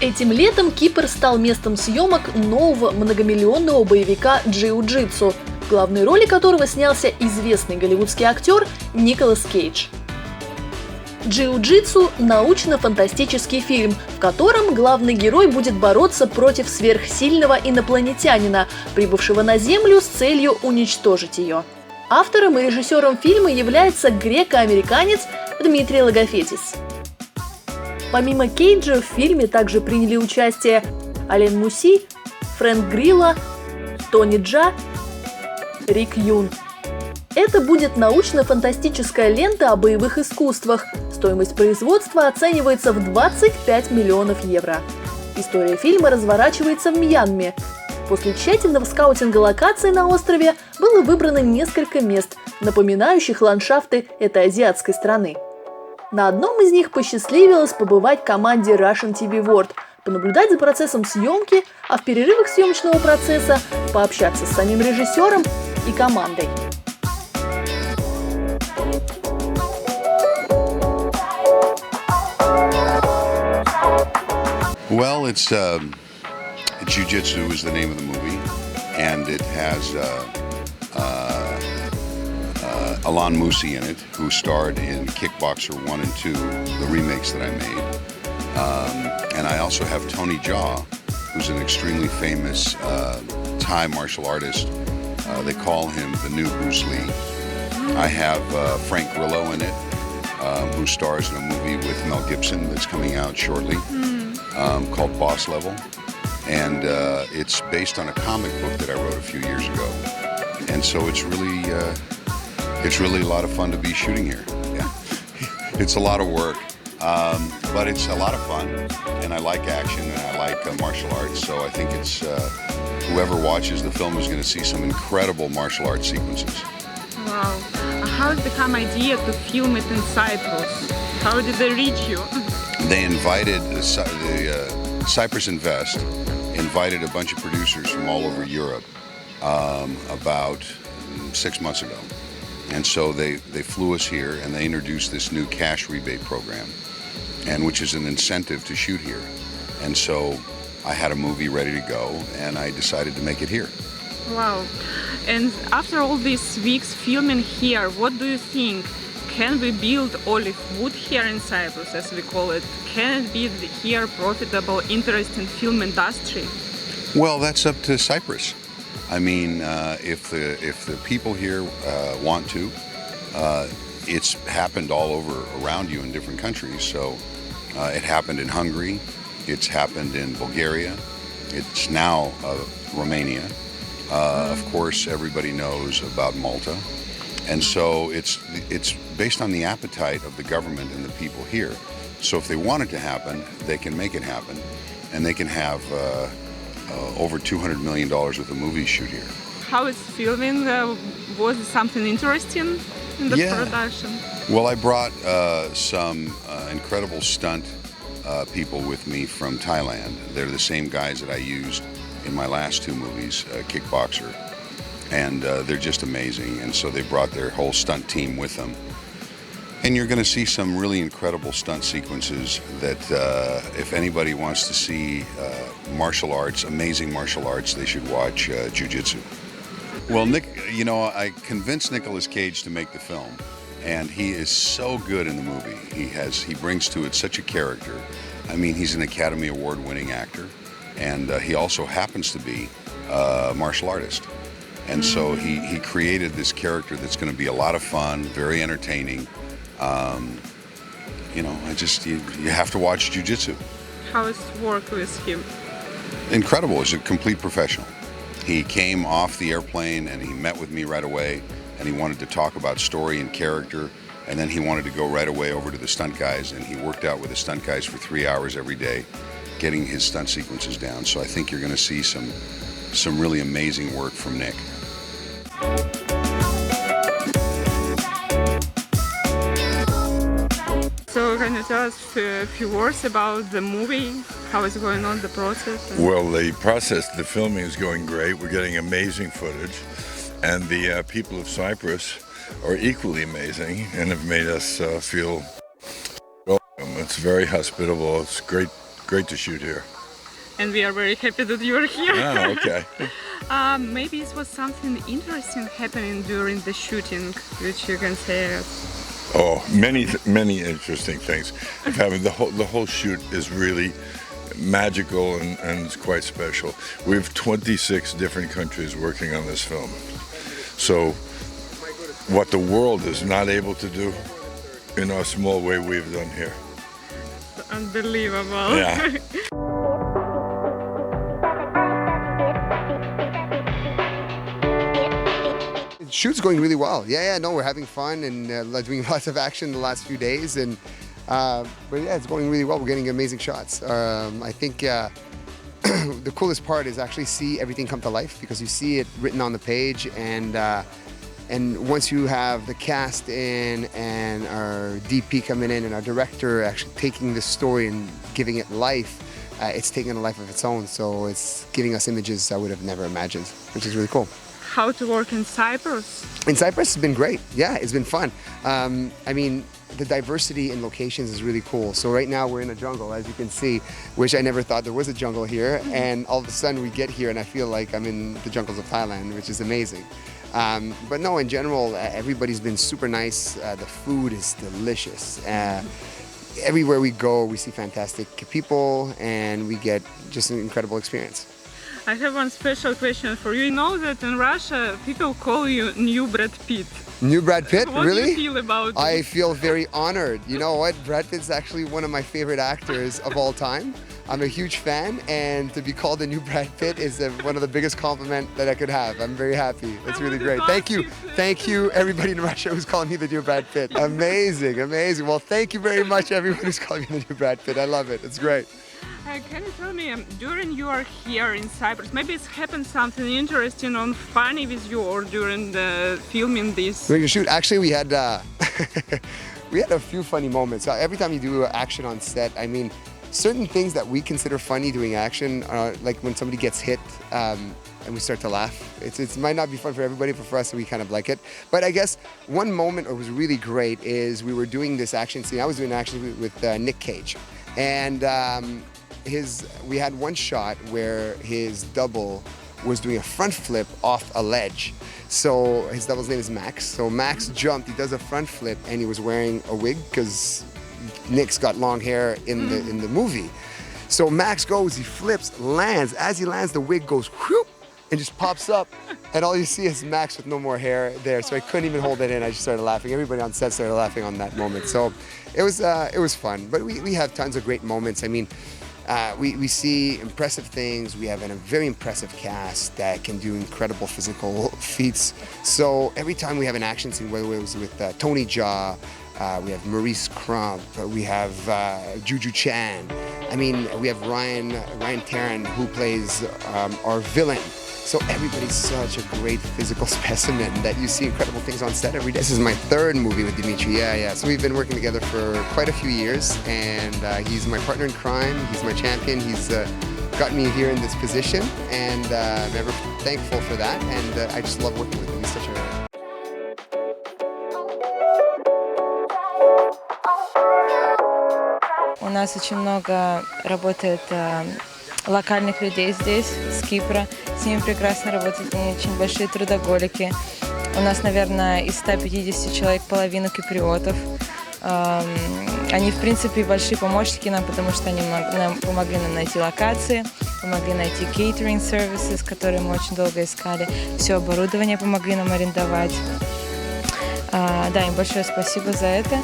Этим летом Кипр стал местом съемок нового многомиллионного боевика «Джиу-джитсу», в главной роли которого снялся известный голливудский актер Николас Кейдж. «Джиу-джитсу» – научно-фантастический фильм, в котором главный герой будет бороться против сверхсильного инопланетянина, прибывшего на Землю с целью уничтожить ее. Автором и режиссером фильма является греко-американец Димитрис Логофетис. Помимо Кейджа в фильме также приняли участие Ален Мусси, Фрэнк Грилло, Тони Джа, Рик Юн. Это будет научно-фантастическая лента о боевых искусствах. Стоимость производства оценивается в 25 миллионов евро. История фильма разворачивается в Мьянме. После тщательного скаутинга локаций на острове было выбрано несколько мест, напоминающих ландшафты этой азиатской страны. На одном из них посчастливилось побывать команде RussianTv World, понаблюдать за процессом съемки, а в перерывах съемочного процесса пообщаться с самим режиссером и командой. Well, it's Jiu-Jitsu is the name of the movie, and it has Alen Mussi in it, who starred in Kickboxer 1 and 2, the remakes that I made. And I also have Toni Jaa, who's an extremely famous Thai martial artist. They call him the new Bruce Lee. I have Frenk Grillo in it, who stars in a movie with Mel Gibson that's coming out shortly, called Boss Level. And it's based on a comic book that I wrote a few years ago. And so it's really a lot of fun to be shooting here. Yeah. It's a lot of work, but it's a lot of fun. And I like action and I like martial arts. So I think it's whoever watches the film is going to see some incredible martial arts sequences. Wow. How did it become idea to film it in Cyprus? How did they reach you? They invited the Cyprus Invest invited a bunch of producers from all over Europe about 6 months ago. And so they flew us here and they introduced this new cash rebate program, and which is an incentive to shoot here. And so I had a movie ready to go and I decided to make it here. Wow. And after all these weeks filming here, what do you think? Can we build olive wood here in Cyprus, as we call it? Can it be here profitable, interesting film industry? Well, that's up to Cyprus. I mean, if the people here want to, it's happened all over around you in different countries. So it happened in Hungary, it's happened in Bulgaria, it's now Romania. Of course, everybody knows about Malta. And so it's based on the appetite of the government and the people here. So if they want it to happen, they can make it happen, and they can have over $200 million worth of movies shoot here. How it's filming? Was it something interesting in the production? Well, I brought some incredible stunt people with me from Thailand. They're the same guys that I used in my last 2 movies, Kickboxer. And they're just amazing, and so they brought their whole stunt team with them. And you're going to see some really incredible stunt sequences that if anybody wants to see martial arts, amazing martial arts, they should watch Jiu-Jitsu. Well, I convinced Nicolas Кейдж to make the film, and he is so good in the movie. He brings to it such a character. I mean, he's an Academy Award-winning actor, and he also happens to be a martial artist. And so he created this character that's going to be a lot of fun, very entertaining. You have to watch Jiu-Jitsu. How is work with him? Incredible. He's a complete professional. He came off the airplane and he met with me right away, and he wanted to talk about story and character, and then he wanted to go right away over to the stunt guys, and he worked out with the stunt guys for 3 hours every day, getting his stunt sequences down. So I think you're going to see some really amazing work from Nick. So can you tell us a few words about the movie? How is going on, the process? Well, the process, the filming is going great. We're getting amazing footage. And the people of Cyprus are equally amazing and have made us feel welcome. It's very hospitable. It's great to shoot here. and we are very happy that you are here. Oh, okay. Maybe it was something interesting happening during the shooting, which you can say. Oh, many interesting things have happened. The whole shoot is really magical and it's quite special. We have 26 different countries working on this film. So what the world is not able to do in our small way, we've done here. Unbelievable. Yeah. The shoot's going really well. No, we're having fun and doing lots of action the last few days. And but yeah, it's going really well. We're getting amazing shots. I think the coolest part is actually see everything come to life because you see it written on the page, and once you have the cast in and our DP coming in and our director actually taking this story and giving it life, it's taking a life of its own. So it's giving us images I would have never imagined, which is really cool. How to work in Cyprus? In Cyprus, it's been great. Yeah, it's been fun. I mean, the diversity in locations is really cool. So right now we're in a jungle, as you can see, which I never thought there was a jungle here. And all of a sudden we get here and I feel like I'm in the jungles of Thailand, which is amazing. But no, in general, everybody's been super nice. The food is delicious. Everywhere we go, we see fantastic people and we get just an incredible experience. I have one special question for you. You know that in Russia, people call you New Brad Pitt. New Brad Pitt? What Really? do you feel about it? I feel very honored. You know what? Brad Pitt's actually one of my favorite actors of all time. I'm a huge fan, and to be called the new Brad Pitt is one of the biggest compliments that I could have. I'm very happy. It's really great. Thank you. Thank you, everybody in Russia who's calling me the new Brad Pitt. Amazing, amazing. Well, thank you very much, everyone who's calling me the new Brad Pitt. I love it. It's great. Can you tell me, during you are here in Cyprus, maybe it's happened something interesting or funny with you or during the filming this? During the shoot, actually we had we had a few funny moments. Every time you do action on set, I mean, certain things that we consider funny doing action are like when somebody gets hit and we start to laugh. It might not be fun for everybody, but for us, we kind of like it. But I guess one moment that was really great is we were doing this action scene. I was doing action with Nick Cage. And we had one shot where his double was doing a front flip off a ledge. So his double's name is Max. So Max jumped, he does a front flip, and he was wearing a wig because Nick's got long hair in the movie. So Max goes, he flips, lands. As he lands, the wig goes whoop and just pops up. And all you see is Max with no more hair there. So I couldn't even hold it in. I just started laughing. Everybody on set started laughing on that moment. So it was fun. But we have tons of great moments. I mean, we see impressive things. We have a very impressive cast that can do incredible physical feats. So every time we have an action scene, whether it was with Tony Jaa, we have Maurice Crump, we have Juju Chan. I mean, we have Ryan Taran, who plays our villain. So everybody's such a great physical specimen that you see incredible things on set every day. This is my third movie with Dimitri, yeah. So we've been working together for quite a few years, and he's my partner in crime, he's my champion, he's got me here in this position, and I'm ever thankful for that, and I just love working with him. He's such a... У нас очень много работает локальных людей здесь, с Кипра. С ними прекрасно работать, они очень большие трудоголики. У нас, наверное, из 150 человек половина киприотов. Они, в принципе, большие помощники нам, потому что они помогли нам найти локации, помогли найти catering services, которые мы очень долго искали. Все оборудование помогли нам арендовать. Да, им большое спасибо за это.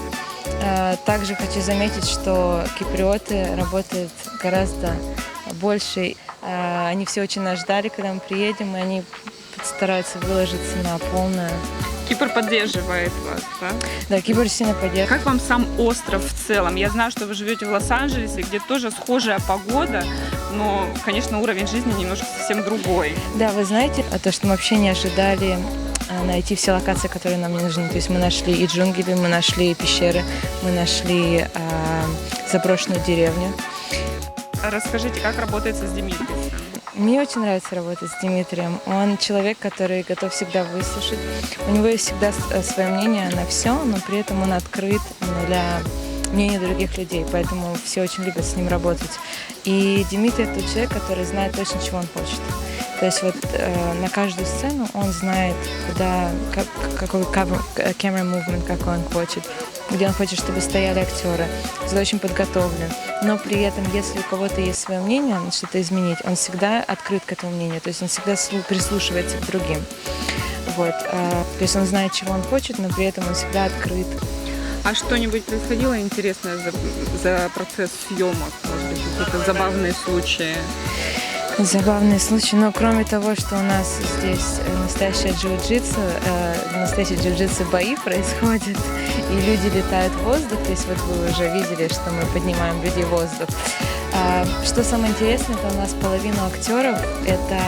Также хочу заметить, что киприоты работают гораздо больше. Они все очень нас ждали, когда мы приедем, и они стараются выложиться на полную. Кипр поддерживает вас, да? Да, Кипр сильно поддерживает. Как вам сам остров в целом? Я знаю, что вы живете в Лос-Анджелесе, где тоже схожая погода, но, конечно, уровень жизни немножко совсем другой. Да, вы знаете, то, что мы вообще не ожидали найти все локации, которые нам не нужны. То есть мы нашли и джунгли, мы нашли и пещеры, мы нашли заброшенную деревню. Расскажите, как работается с Димитрисом? Мне очень нравится работать с Димитрием. Он человек, который готов всегда выслушать. У него есть всегда свое мнение на все, но при этом он открыт для мнение других людей, поэтому все очень любят с ним работать. И Димитрий — это тот человек, который знает точно, чего он хочет. То есть вот на каждую сцену он знает, какой camera movement, какой он хочет, где он хочет, чтобы стояли актеры. Он очень подготовлен. Но при этом, если у кого-то есть свое мнение, он что-то изменить, он всегда открыт к этому мнению, то есть он всегда прислушивается к другим. Вот. То есть он знает, чего он хочет, но при этом он всегда открыт. А что-нибудь происходило интересное за процесс съемок? Может быть, какие-то забавные случаи? Забавный случай, но кроме того, что у нас здесь настоящее джиу-джитсу бои происходят, и люди летают в воздух, то есть вот вы уже видели, что мы поднимаем людей в воздух. Что самое интересное, это у нас половина актеров — это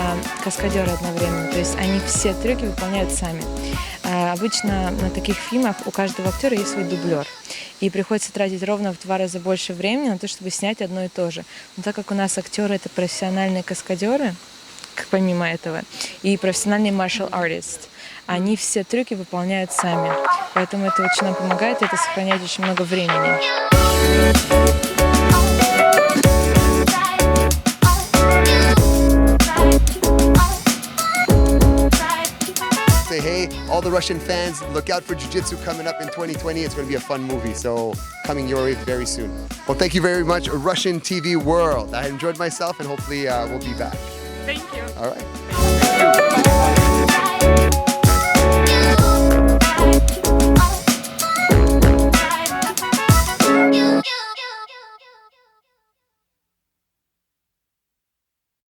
каскадеры одновременно, то есть они все трюки выполняют сами. Обычно на таких фильмах у каждого актера есть свой дублер. И приходится тратить ровно в 2 раза больше времени на то, чтобы снять одно и то же. Но так как у нас актеры — это профессиональные каскадеры, помимо этого, и профессиональные martial artists, они все трюки выполняют сами. Поэтому это очень нам помогает, и это сохраняет очень много времени. Hey, all the Russian fans, look out for Jiu Jitsu coming up in 2020. It's going to be a fun movie, so coming your way very soon. Well, thank you very much, Russian TV World. I enjoyed myself, and hopefully we'll be back. Thank you. All right.